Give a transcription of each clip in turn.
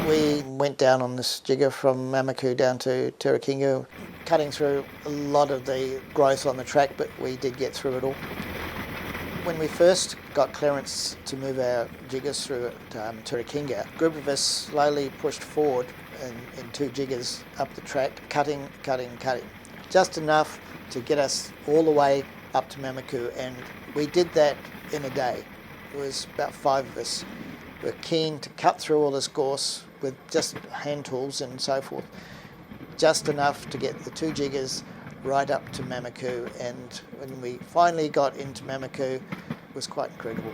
We went down on this jigger from Mamaku down to Turakinga, cutting through a lot of the growth on the track, but we did get through it all. When we first got clearance to move our jiggers through at Turakinga, a group of us slowly pushed forward in two jiggers up the track, cutting, just enough to get us all the way up to Mamaku, and we did that in a day. It was about 5 of us. We were keen to cut through all this gorse with just hand tools and so forth, just enough to get the two jiggers right up to Mamaku, and when we finally got into Mamaku, it was quite incredible.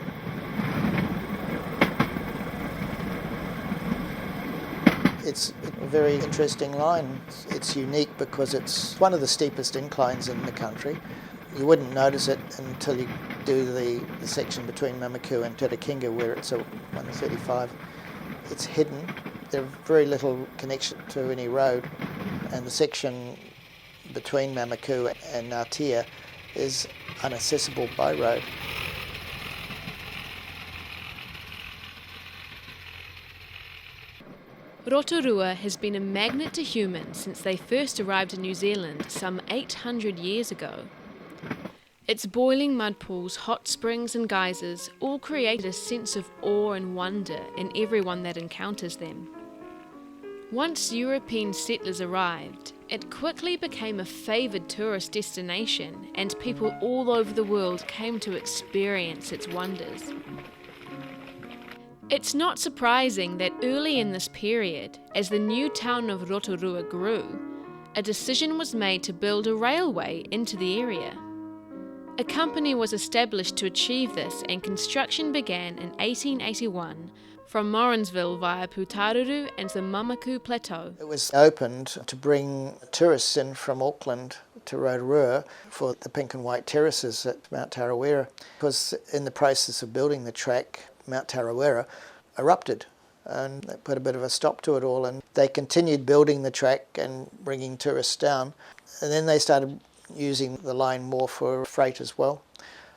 It's a very interesting line. It's unique because it's one of the steepest inclines in the country. You wouldn't notice it until you do the section between Mamaku and Turakinga, where it's a 135. It's hidden. There's very little connection to any road, and the section between Mamaku and Ngatea is inaccessible by road. Rotorua has been a magnet to humans since they first arrived in New Zealand some 800 years ago. Its boiling mud pools, hot springs and geysers all create a sense of awe and wonder in everyone that encounters them. Once European settlers arrived, it quickly became a favoured tourist destination, and people all over the world came to experience its wonders. It's not surprising that early in this period, as the new town of Rotorua grew, a decision was made to build a railway into the area. A company was established to achieve this, and construction began in 1881 from Morrinsville via Putararu and the Mamaku Plateau. It was opened to bring tourists in from Auckland to Rotorua for the pink and white terraces at Mount Tarawera, because in the process of building the track, Mount Tarawera erupted, and that put a bit of a stop to it all, and they continued building the track and bringing tourists down, and then they started using the line more for freight as well.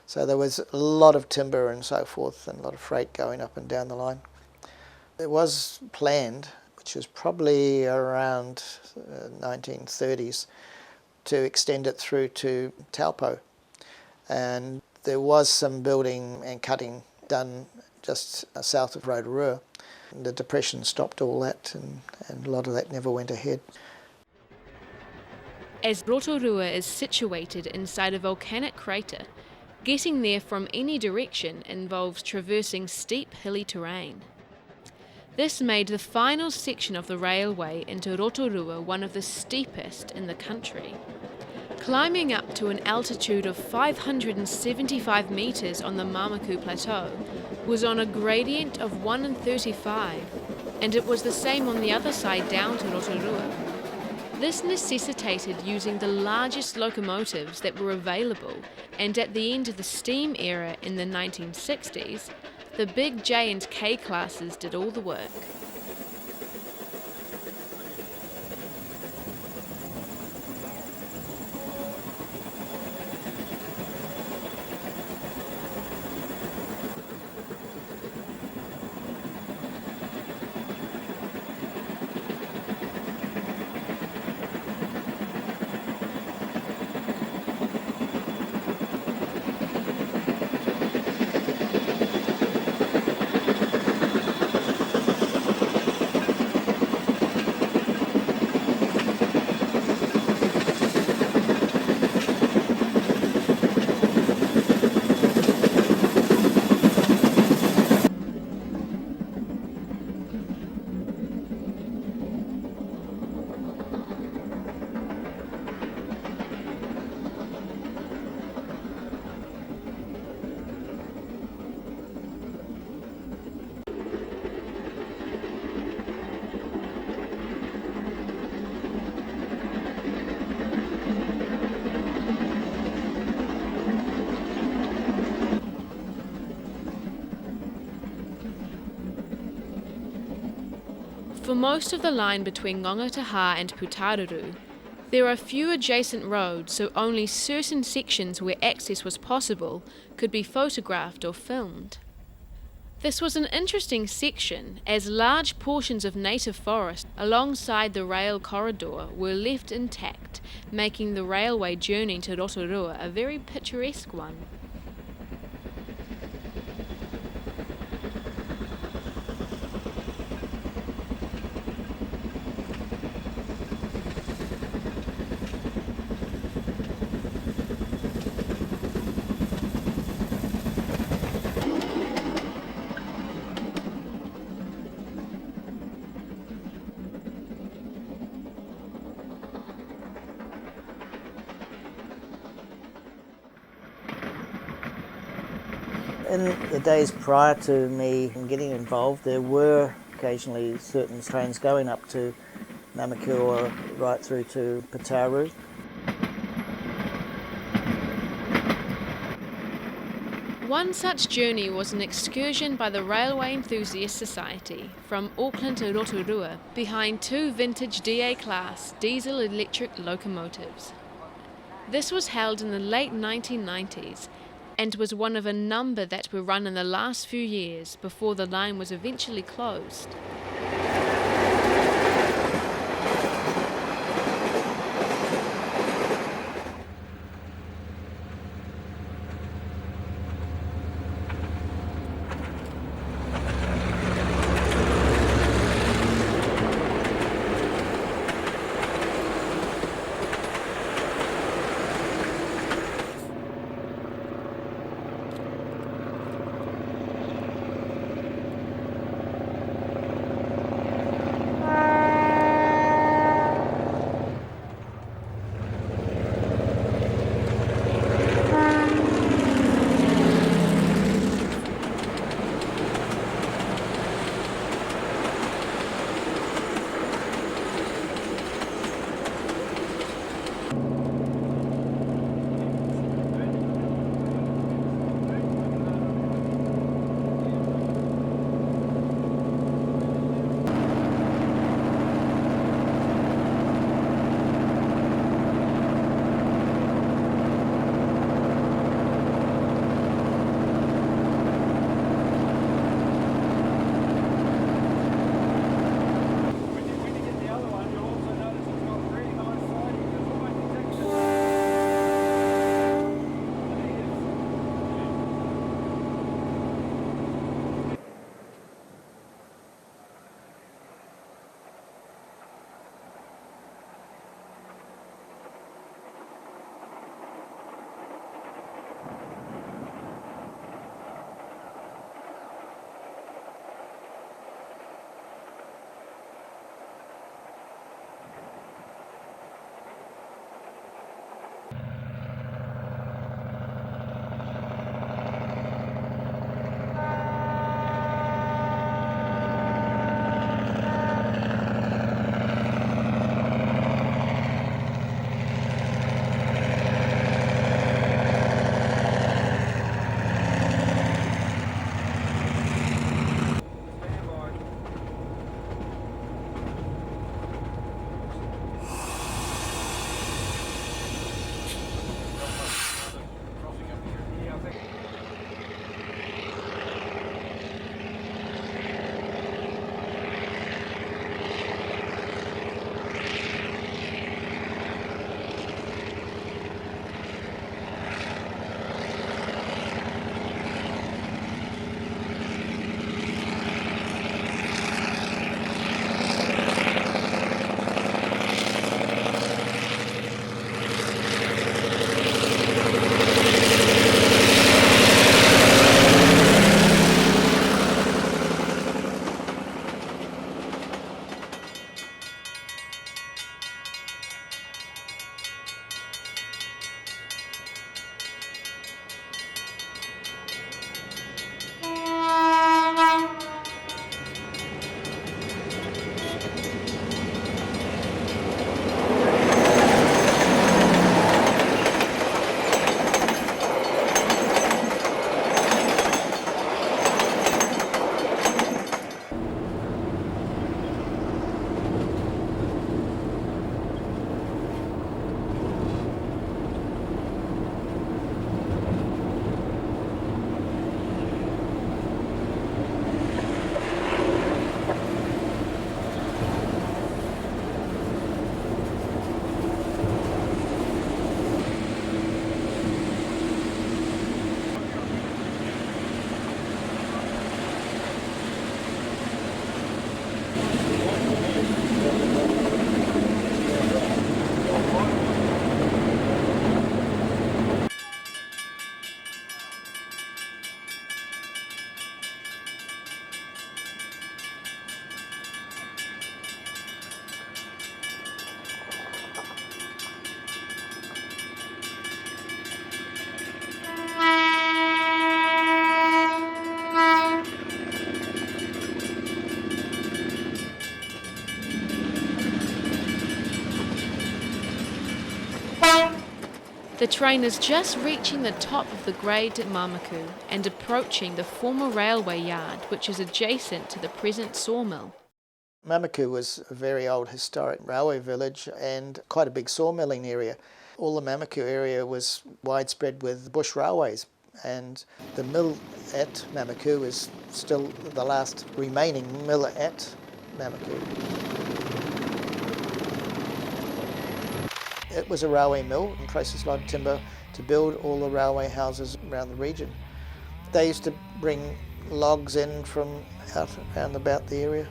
So there was a lot of timber and so forth, and a lot of freight going up and down the line. It was planned, which was probably around 1930s, to extend it through to Taupo, and there was some building and cutting done just south of Rotorua. The Depression stopped all that, and a lot of that never went ahead. As Rotorua is situated inside a volcanic crater, getting there from any direction involves traversing steep hilly terrain. This made the final section of the railway into Rotorua one of the steepest in the country. Climbing up to an altitude of 575 metres on the Mamaku Plateau was on a gradient of 1 in 35, and it was the same on the other side down to Rotorua. This necessitated using the largest locomotives that were available, and at the end of the steam era in the 1960s, the big J and K classes did all the work. For most of the line between Ngongotaha and Putararu, there are few adjacent roads, so only certain sections where access was possible could be photographed or filmed. This was an interesting section, as large portions of native forest alongside the rail corridor were left intact, making the railway journey to Rotorua a very picturesque one. In the days prior to me getting involved, there were occasionally certain trains going up to Mamaku or right through to Putararu. One such journey was an excursion by the Railway Enthusiast Society from Auckland to Rotorua behind two vintage DA-class diesel-electric locomotives. This was held in the late 1990s and was one of a number that were run in the last few years before the line was eventually closed. The train is just reaching the top of the grade at Mamaku and approaching the former railway yard, which is adjacent to the present sawmill. Mamaku was a very old historic railway village and quite a big sawmilling area. All the Mamaku area was widespread with bush railways, and the mill at Mamaku is still the last remaining mill at Mamaku. It was a railway mill and processed a lot of timber to build all the railway houses around the region. They used to bring logs in from out around about the area.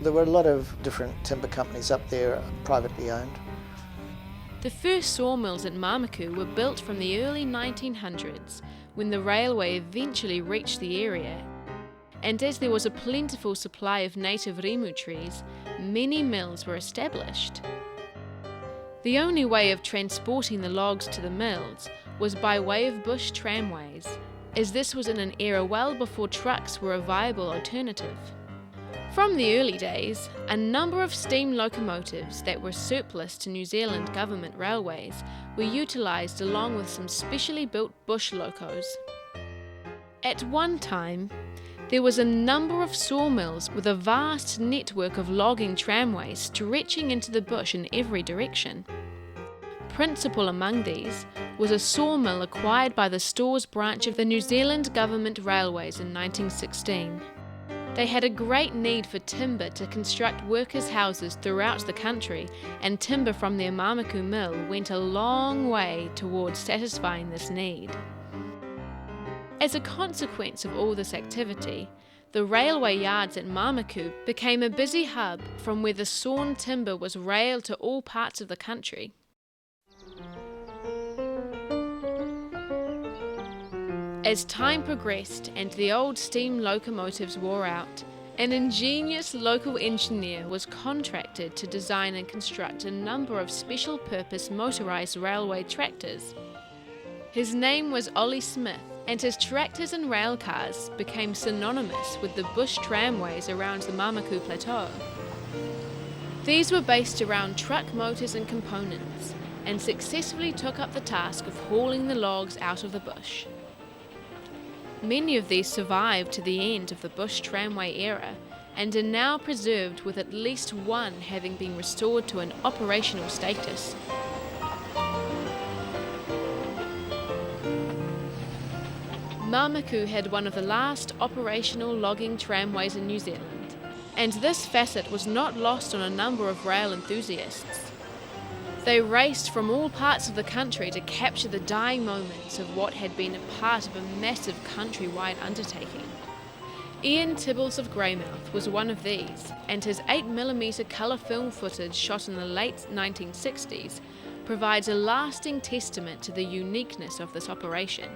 There were a lot of different timber companies up there, privately owned. The first sawmills at Mamaku were built from the early 1900s, when the railway eventually reached the area. And as there was a plentiful supply of native rimu trees, many mills were established. The only way of transporting the logs to the mills was by way of bush tramways, as this was in an era well before trucks were a viable alternative. From the early days, a number of steam locomotives that were surplus to New Zealand government railways were utilised along with some specially built bush locos. At one time, there was a number of sawmills with a vast network of logging tramways stretching into the bush in every direction. Principal among these was a sawmill acquired by the Stores branch of the New Zealand Government Railways in 1916. They had a great need for timber to construct workers' houses throughout the country, and timber from their Mamaku mill went a long way towards satisfying this need. As a consequence of all this activity, the railway yards at Mamaku became a busy hub from where the sawn timber was railed to all parts of the country. As time progressed and the old steam locomotives wore out, an ingenious local engineer was contracted to design and construct a number of special-purpose motorised railway tractors. His name was Ollie Smith, and his tractors and rail cars became synonymous with the bush tramways around the Mamaku Plateau. These were based around truck motors and components, and successfully took up the task of hauling the logs out of the bush. Many of these survived to the end of the bush tramway era and are now preserved, with at least one having been restored to an operational status. Mamaku had one of the last operational logging tramways in New Zealand, and this facet was not lost on a number of rail enthusiasts. They raced from all parts of the country to capture the dying moments of what had been a part of a massive countrywide undertaking. Ian Tibbles of Greymouth was one of these, and his 8mm colour film footage shot in the late 1960s provides a lasting testament to the uniqueness of this operation.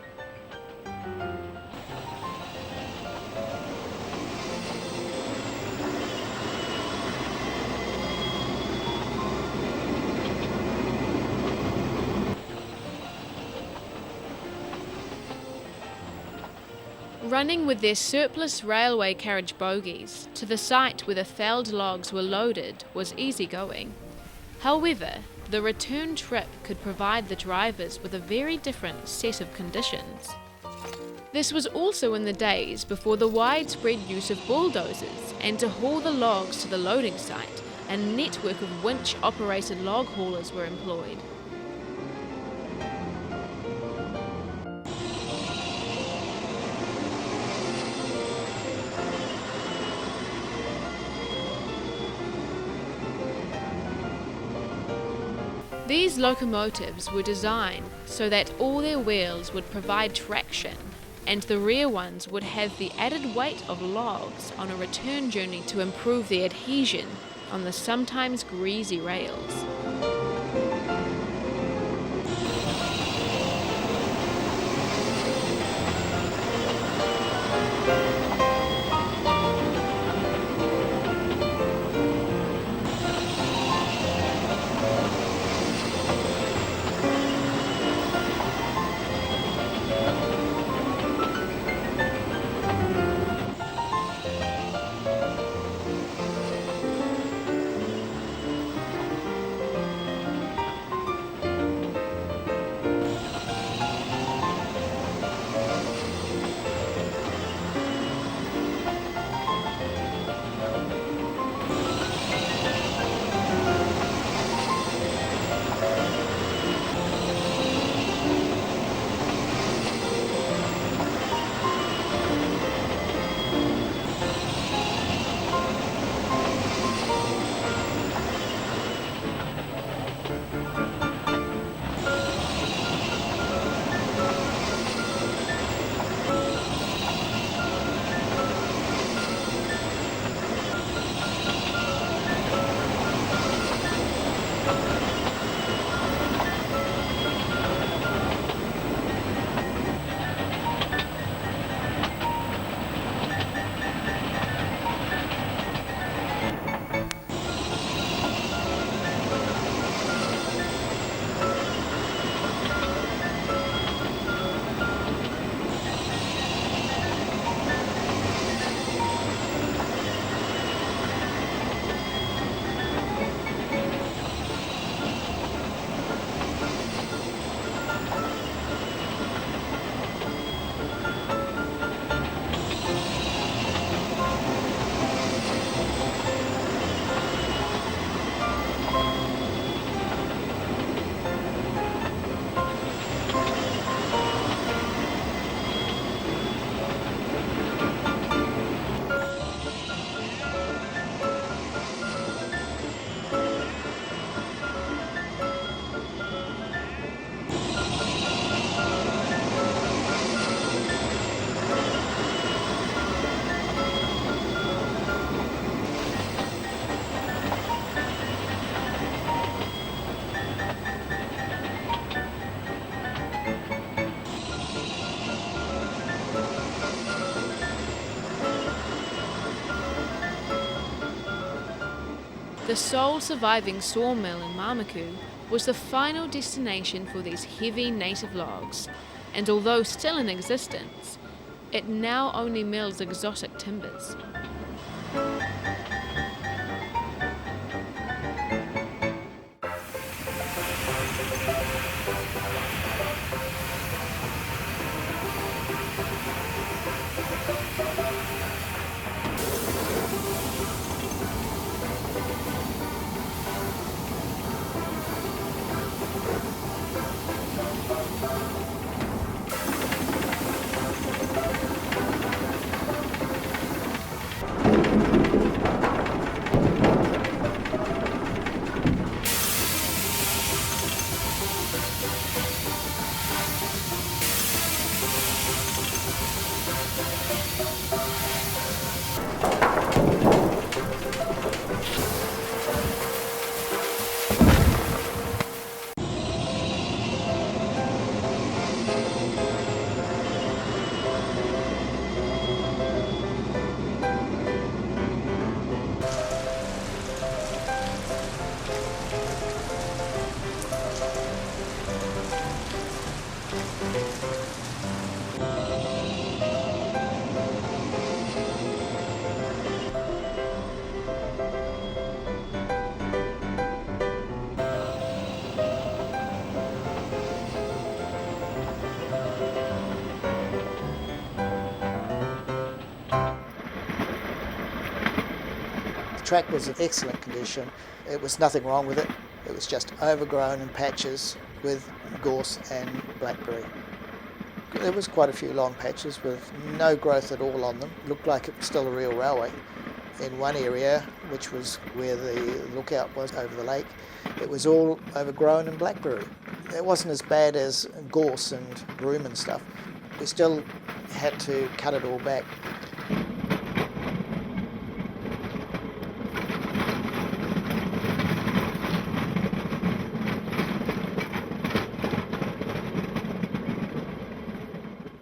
Running with their surplus railway carriage bogies to the site where the felled logs were loaded was easy going. However, the return trip could provide the drivers with a very different set of conditions. This was also in the days before the widespread use of bulldozers, and to haul the logs to the loading site, a network of winch-operated log haulers were employed. These locomotives were designed so that all their wheels would provide traction, and the rear ones would have the added weight of logs on a return journey to improve the adhesion on the sometimes greasy rails. The sole surviving sawmill in Mamaku was the final destination for these heavy native logs, and although still in existence, it now only mills exotic timbers. The track was in excellent condition. It was nothing wrong with it. It was just overgrown in patches with gorse and blackberry. There was quite a few long patches with no growth at all on them. Looked like it was still a real railway. In one area, which was where the lookout was over the lake, it was all overgrown in blackberry. It wasn't as bad as gorse and broom and stuff. We still had to cut it all back.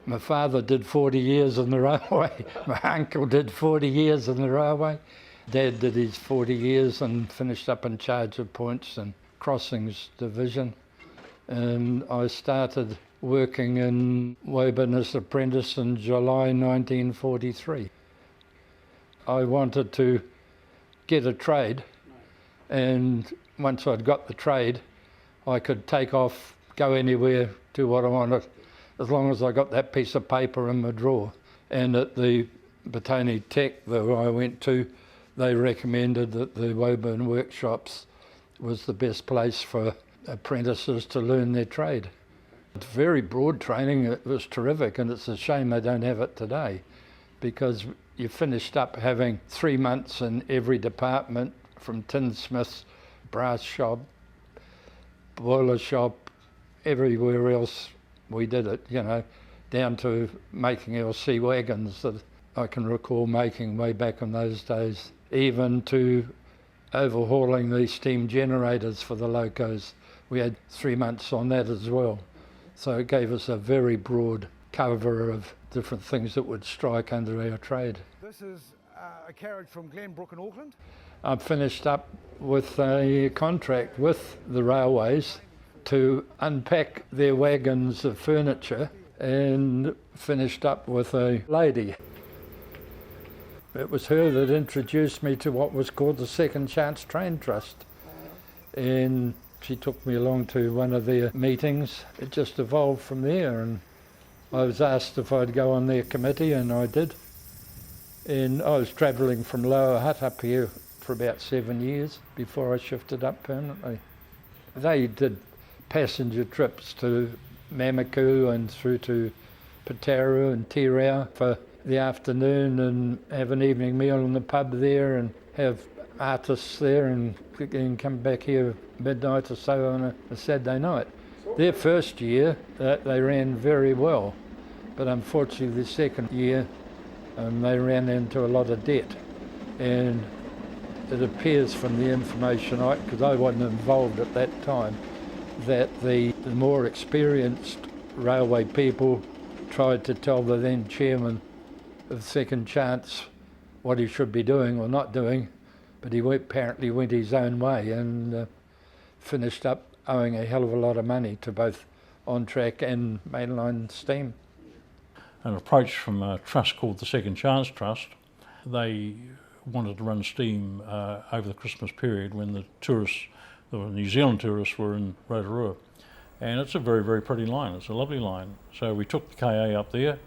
My father did 40 years on the railway. My uncle did 40 years on the railway. Dad did his 40 years and finished up in charge of points and crossings division. And I started working in Woburn as apprentice in July 1943. I wanted to get a trade, and once I'd got the trade, I could take off, go anywhere, do what I wanted, as long as I got that piece of paper in my drawer. And at the Batoni Tech that I went to, they recommended that the Woburn workshops was the best place for apprentices to learn their trade. It's very broad training. It was terrific, and it's a shame they don't have it today, because you finished up having 3 months in every department, from tinsmiths, brass shop, boiler shop, everywhere else. We did it, you know, down to making our sea wagons that I can recall making way back in those days, even to overhauling the steam generators for the locos. We had 3 months on that as well. So it gave us a very broad cover of different things that would strike under our trade. This is a carriage from Glenbrook in Auckland. I finished up with a contract with the railways to unpack their wagons of furniture, and finished up with a lady. It was her that introduced me to what was called the Second Chance Train Trust, and she took me along to one of their meetings. It just evolved from there, and I was asked if I'd go on their committee, and I did. And I was travelling from Lower Hutt up here for about 7 years before I shifted up permanently. They did passenger trips to Mamaku and through to Putararu and Rotorua for the afternoon, and have an evening meal in the pub there, and have artists there, and come back here midnight or so on a Saturday night. Their first year they ran very well, but unfortunately the second year they ran into a lot of debt, and it appears from the information because I wasn't involved at that time, that the more experienced railway people tried to tell the then chairman of Second Chance what he should be doing or not doing, But he apparently went his own way and finished up owing a hell of a lot of money to both on-track and mainline steam. An approach from a trust called the Second Chance Trust. They wanted to run steam over the Christmas period when the tourists, the New Zealand tourists, were in Rotorua. And it's a very, very pretty line. It's a lovely line. So we took the KA up there,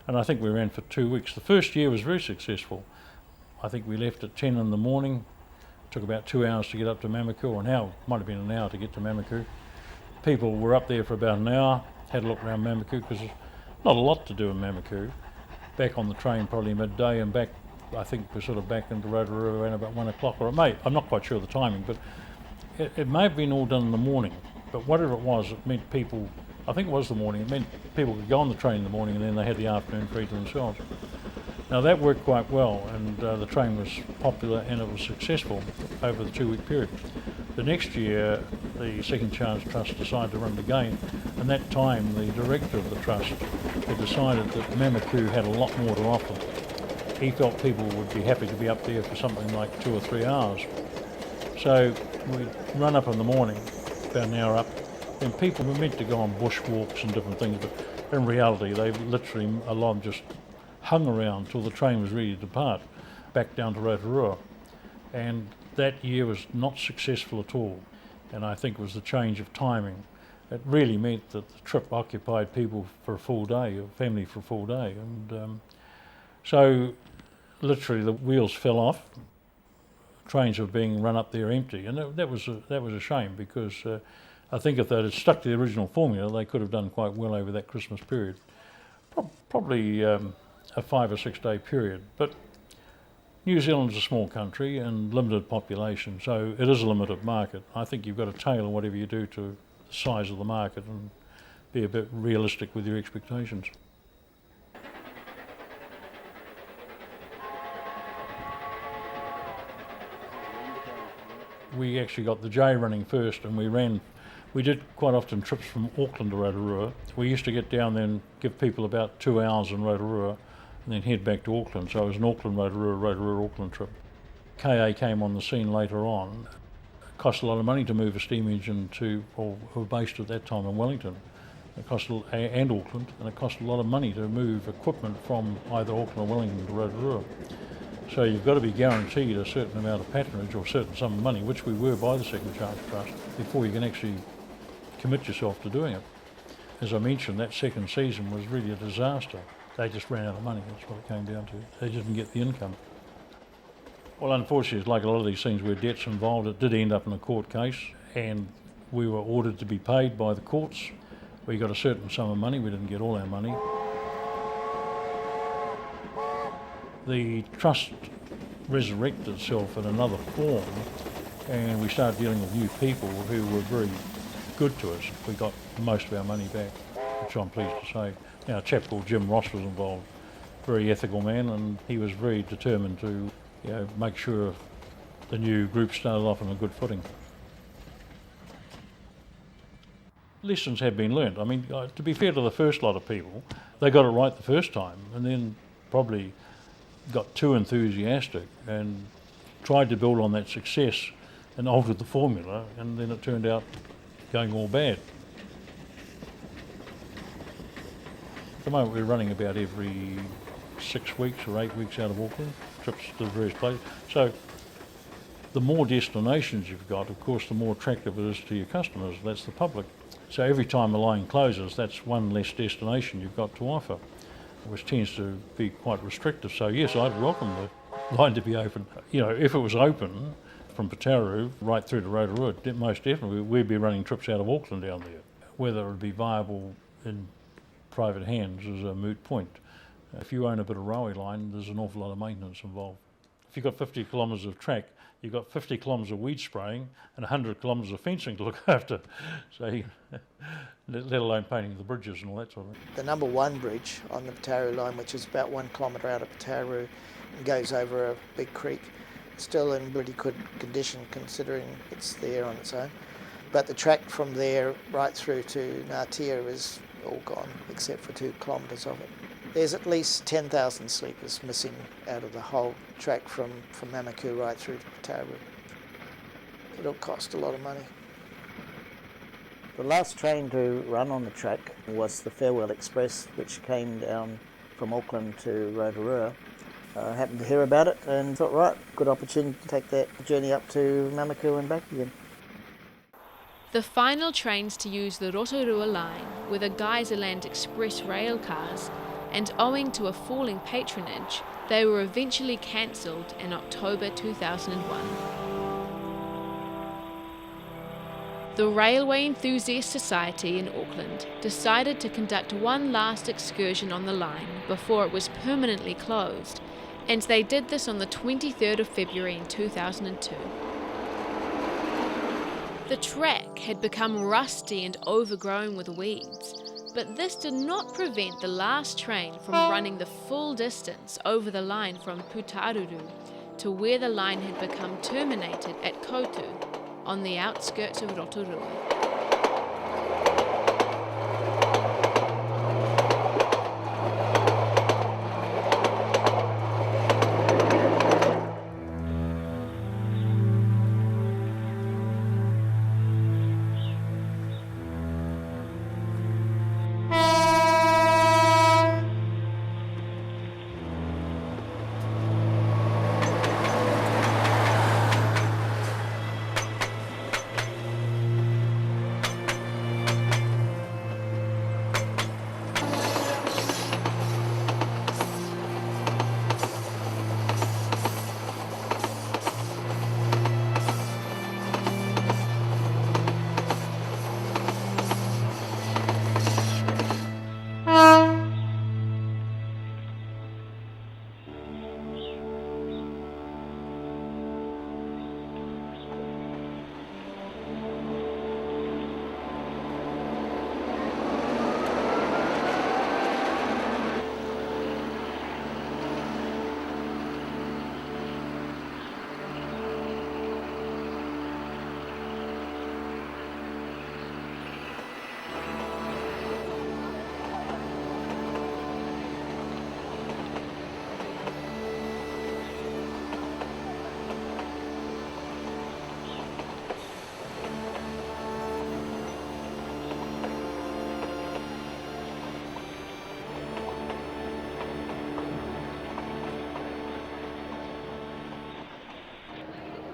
and I think we ran for 2 weeks. The first year was very successful. I think we left at 10 in the morning. Took about 2 hours to get up to Mamaku, or an hour, might have been an hour to get to Mamaku. People were up there for about an hour, had a look around Mamaku, because there's not a lot to do in Mamaku. Back on the train probably midday, and back, I think we're sort of back into Rotorua around about 1 o'clock, or it may, I'm not quite sure of the timing, but it may have been all done in the morning. But whatever it was, it meant people, I think it was the morning, it meant people could go on the train in the morning and then they had the afternoon free to themselves. Now that worked quite well, and the train was popular and it was successful over the 2 week period. The next year, the Second Chance Trust decided to run it again, and that time the director of the trust had decided that Mamaku had a lot more to offer. He felt people would be happy to be up there for something like 2 or 3 hours. So we'd run up in the morning, about an hour up, and people were meant to go on bushwalks and different things, but in reality they literally, a lot of them just hung around till the train was ready to depart, back down to Rotorua. And that year was not successful at all, and I think it was the change of timing. It really meant that the trip occupied people for a full day, a family for a full day, and so literally the wheels fell off. Trains were being run up there empty, and that was a shame, because I think if they'd stuck to the original formula, they could have done quite well over that Christmas period. Probably a 5 or 6 day period, but New Zealand's a small country and limited population, so it is a limited market. I think you've got to tailor whatever you do to the size of the market and be a bit realistic with your expectations. We actually got the J running first, and we did quite often trips from Auckland to Rotorua. We used to get down there and give people about 2 hours in Rotorua and then head back to Auckland. So it was an Auckland, Rotorua, Auckland trip. KA came on the scene later on. It cost a lot of money to move a steam engine to, or who were based at that time in Wellington. It cost, and Auckland, and it cost a lot of money to move equipment from either Auckland or Wellington to Rotorua. So you've got to be guaranteed a certain amount of patronage or a certain sum of money, which we were by the Second Chance Trust, before you can actually commit yourself to doing it. As I mentioned, that second season was really a disaster. They just ran out of money, that's what it came down to. They didn't get the income. Well, unfortunately, like a lot of these things where debt's involved, it did end up in a court case, and we were ordered to be paid by the courts. We got a certain sum of money, we didn't get all our money. The trust resurrected itself in another form, and we started dealing with new people who were very good to us. We got most of our money back, which I'm pleased to say. Now, a chap called Jim Ross was involved, very ethical man, and he was very determined to make sure the new group started off on a good footing. Lessons have been learnt. I mean, to be fair to the first lot of people, they got it right the first time, and then probably got too enthusiastic and tried to build on that success and altered the formula, and then it turned out going all bad. At the moment we're running about every 6 weeks or 8 weeks out of Auckland, trips to various places. So the more destinations you've got, of course, the more attractive it is to your customers, that's the public. So every time a line closes, that's one less destination you've got to offer, which tends to be quite restrictive. So yes, I'd welcome the line to be open. If it was open from Putararu right through to Rotorua, most definitely we'd be running trips out of Auckland down there. Whether it would be viable in private hands is a moot point. If you own a bit of railway line, there's an awful lot of maintenance involved. If you've got 50 kilometres of track, you've got 50 kilometres of weed spraying and 100 kilometres of fencing to look after. So, let alone painting the bridges and all that sort of thing. The number one bridge on the Putararu line, which is about 1 kilometre out of Putararu and goes over a big creek, still in pretty good condition considering it's there on its own. But the track from there right through to Ngatea is all gone except for 2 kilometres of it. There's at least 10,000 sleepers missing out of the whole track from Mamaku right through to terribly. It'll cost a lot of money. The last train to run on the track was the Farewell Express, which came down from Auckland to Rotorua. I happened to hear about it and thought, right, good opportunity to take that journey up to Mamaku and back again. The final trains to use the Rotorua line were the Geyserland Express rail cars, and owing to a falling patronage, they were eventually cancelled in October 2001. The Railway Enthusiast Society in Auckland decided to conduct one last excursion on the line before it was permanently closed, and they did this on the 23rd of February in 2002. The track had become rusty and overgrown with weeds, but this did not prevent the last train from running the full distance over the line from Putararu to where the line had become terminated at Kotu, on the outskirts of Rotorua.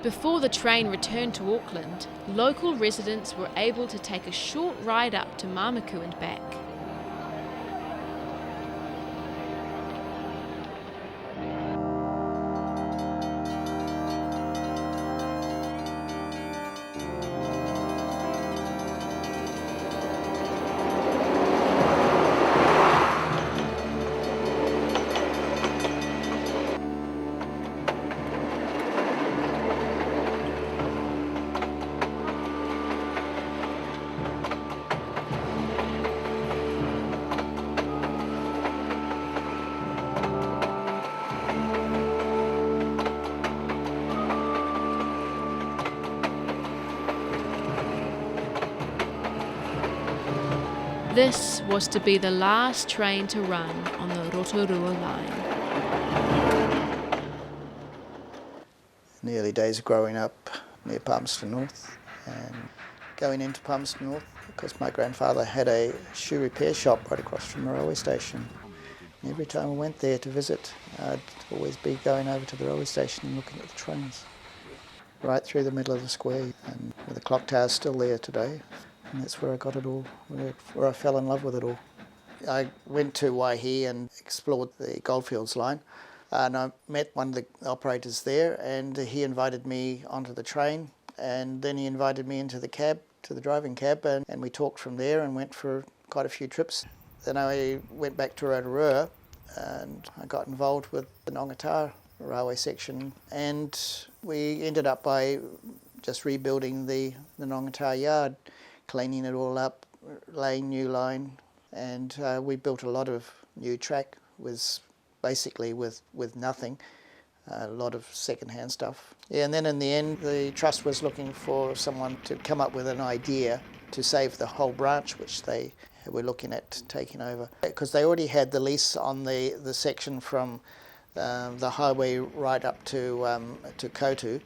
Before the train returned to Auckland, local residents were able to take a short ride up to Mamaku and back. This was to be the last train to run on the Rotorua line. In the early days of growing up near Palmerston North and going into Palmerston North, because my grandfather had a shoe repair shop right across from the railway station. And every time I went there to visit, I'd always be going over to the railway station and looking at the trains, right through the middle of the square, and the clock tower's still there today. And that's where I got it all, where I fell in love with it all. I went to Waihi and explored the Goldfields line, and I met one of the operators there, and he invited me onto the train, and then he invited me into the cab, to the driving cab, and we talked from there and went for quite a few trips. Then I went back to Rotorua and I got involved with the Ngongotaha Railway section, and we ended up by just rebuilding the Ngongotaha yard, cleaning it all up, laying new line, and we built a lot of new track basically with nothing, a lot of second-hand stuff. Yeah, and then in the end, the trust was looking for someone to come up with an idea to save the whole branch, which they were looking at taking over. Because they already had the lease on the section from the highway right up to Kotu,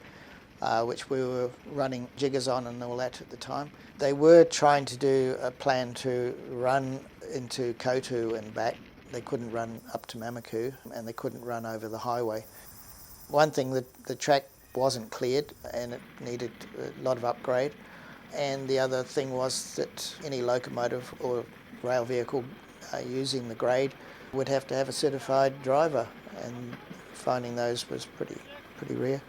which we were running jiggers on and all that at the time. They were trying to do a plan to run into Kotu and back. They couldn't run up to Mamaku and they couldn't run over the highway. One thing, the track wasn't cleared and it needed a lot of upgrade. And the other thing was that any locomotive or rail vehicle using the grade would have to have a certified driver, and finding those was pretty rare.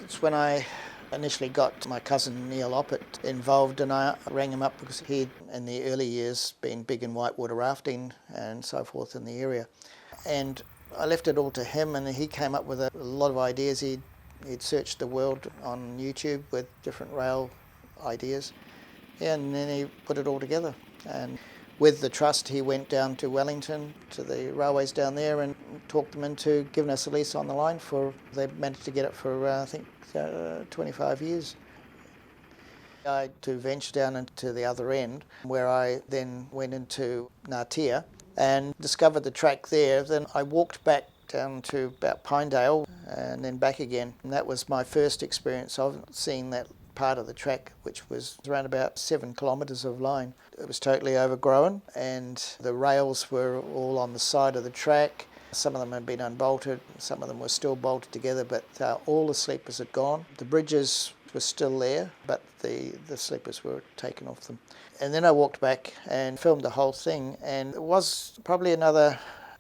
It's when I initially got my cousin Neil Oppett involved, and I rang him up because he'd in the early years been big in whitewater rafting and so forth in the area. And I left it all to him, and he came up with a lot of ideas. He'd searched the world on YouTube with different rail ideas, and then he put it all together. And with the trust, he went down to Wellington, to the railways down there, and talked them into giving us a lease on the line they managed to get it for, I think, 25 years. I had to venture down into the other end, where I then went into Ngatea and discovered the track there. Then I walked back down to about Pinedale and then back again. And that was my first experience of seeing that part of the track, which was around about 7 kilometres of line. It was totally overgrown, and the rails were all on the side of the track. Some of them had been unbolted, some of them were still bolted together, but all the sleepers had gone. The bridges were still there, but the sleepers were taken off them. And then I walked back and filmed the whole thing, and it was probably about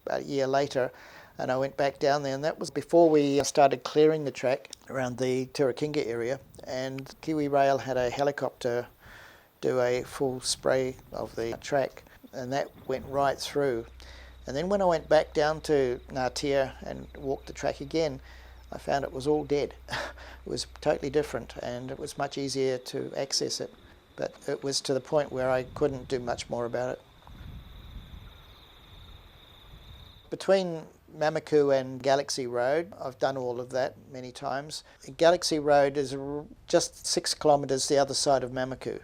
a year later, and I went back down there, and that was before we started clearing the track around the Turakinga area, and Kiwi Rail had a helicopter do a full spray of the track, and that went right through. And then when I went back down to Ngatea and walked the track again, I found it was all dead. It was totally different, and it was much easier to access it, but it was to the point where I couldn't do much more about it. Between Mamaku and Galaxy Road, I've done all of that many times. Galaxy Road is just 6 kilometres the other side of Mamaku,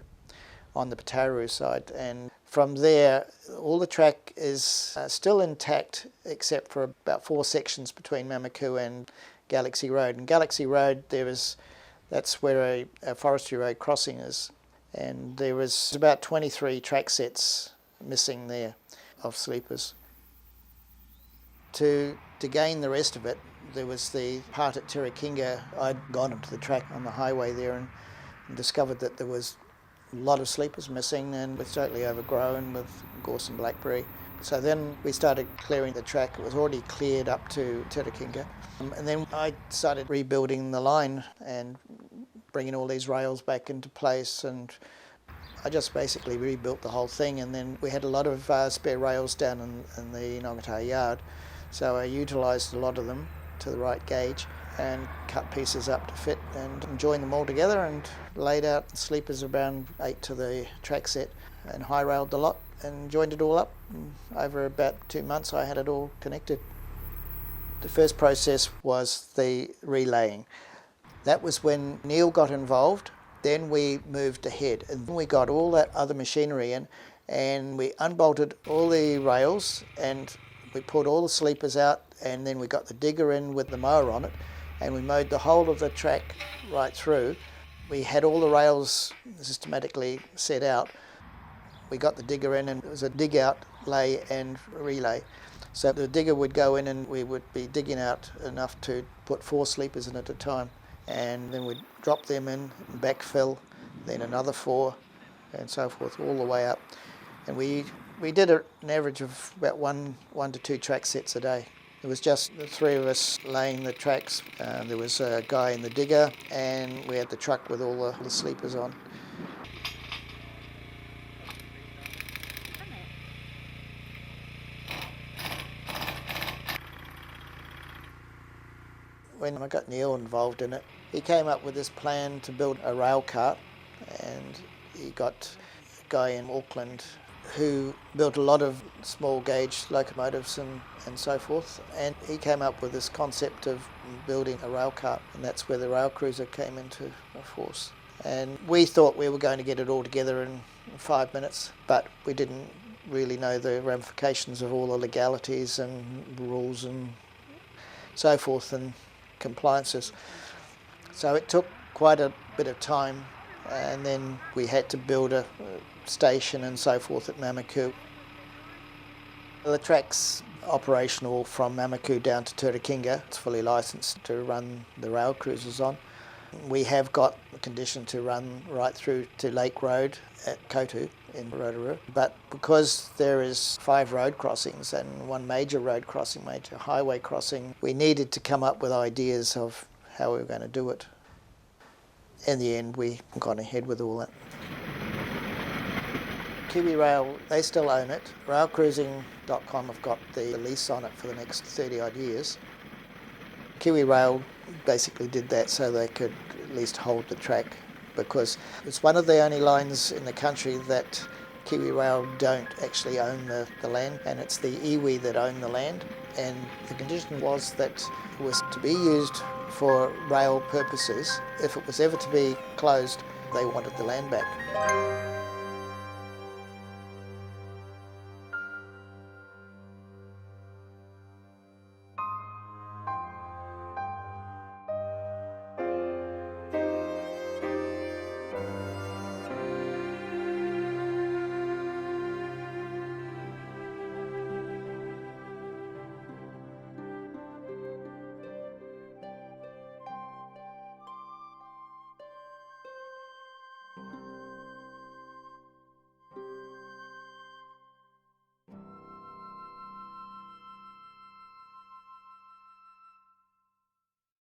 on the Putararu side, and from there all the track is still intact except for about 4 sections between Mamaku and Galaxy Road. And Galaxy Road, that's where a forestry road crossing is, and there was about 23 track sets missing there of sleepers. To gain the rest of it, there was the part at Turakinga. I'd gone onto the track on the highway there and discovered that there was a lot of sleepers missing, and it was totally overgrown with gorse and blackberry. So then we started clearing the track. It was already cleared up to Turakinga. And then I started rebuilding the line and bringing all these rails back into place, and I just basically rebuilt the whole thing. And then we had a lot of spare rails down in the Ngongotaha yard, so I utilised a lot of them to the right gauge and cut pieces up to fit and joined them all together and laid out sleepers around 8 to the track set and high railed the lot and joined it all up. And over about 2 months I had it all connected. The first process was the relaying. That was when Neil got involved. Then we moved ahead, and then we got all that other machinery in, and we unbolted all the rails and we pulled all the sleepers out, and then we got the digger in with the mower on it, and we mowed the whole of the track right through. We had all the rails systematically set out. We got the digger in, and it was a dig out, lay and relay. So the digger would go in and we would be digging out enough to put 4 sleepers in at a time, and then we'd drop them in, backfill, then another 4 and so forth all the way up. And we did an average of about one to 2 track sets a day. It was just the 3 of us laying the tracks. There was a guy in the digger, and we had the truck with all the sleepers on. When I got Neil involved in it, he came up with this plan to build a rail cart, and he got a guy in Auckland who built a lot of small gauge locomotives and so forth, and he came up with this concept of building a rail cart, and that's where the rail cruiser came into force. And we thought we were going to get it all together in 5 minutes, but we didn't really know the ramifications of all the legalities and rules and so forth and compliances. So it took quite a bit of time, and then we had to build a station and so forth at Mamaku. The track's operational from Mamaku down to Turakinga. It's fully licensed to run the rail cruises on. We have got the condition to run right through to Lake Road at Kotu in Rotorua, but because there is 5 road crossings and 1 major road crossing, major highway crossing, we needed to come up with ideas of how we were going to do it. In the end, we got ahead with all that. Kiwi Rail, they still own it. Railcruising.com have got the lease on it for the next 30 odd years. Kiwi Rail basically did that so they could at least hold the track, because it's one of the only lines in the country that Kiwi Rail don't actually own the land, and it's the iwi that own the land. And the condition was that it was to be used for rail purposes. If it was ever to be closed, they wanted the land back.